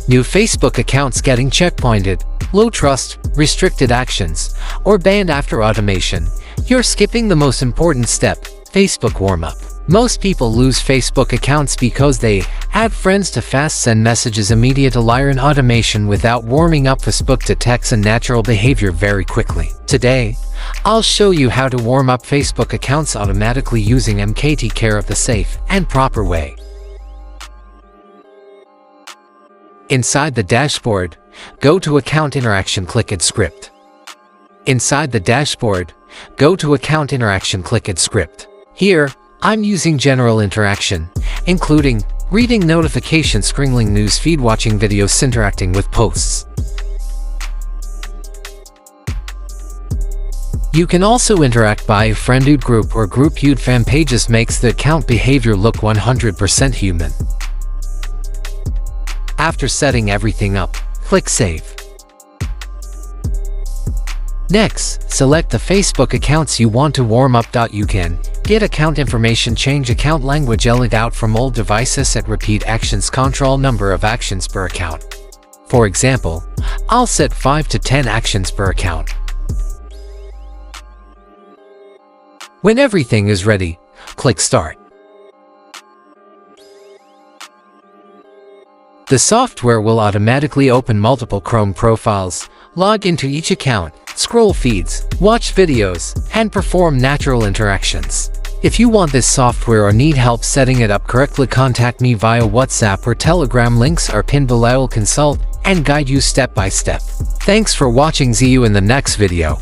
New Facebook accounts getting checkpointed, low trust, restricted actions, or banned after automation. You're skipping the most important step, Facebook warm-up. Most people lose Facebook accounts because they add friends to fast send messages immediate align automation without warming up. Facebook detects a natural behavior very quickly. Today, I'll show you how to warm up Facebook accounts automatically using 𝐓𝐞𝐥𝐶 take care of the safe and proper way. Inside the dashboard, go to Account Interaction, click Add Script. Inside the dashboard, go to Account Interaction, click Add Script. Here, I'm using general interaction, including reading notifications, scrolling news feed, watching videos, interacting with posts. You can also interact by a friended group or grouped fan pages. Makes the account behavior look 100% human. After setting everything up, click Save. Next, select the Facebook accounts you want to warm up. You can get account information, change account language, delete out from old devices, set repeat actions, control number of actions per account. For example, I'll set 5 to 10 actions per account. When everything is ready, click Start. The software will automatically open multiple Chrome profiles, log into each account, scroll feeds, watch videos, and perform natural interactions. If you want this software or need help setting it up correctly, contact me via WhatsApp or Telegram. Links are pinned below. I will consult and guide you step by step. Thanks for watching. See you in the next video.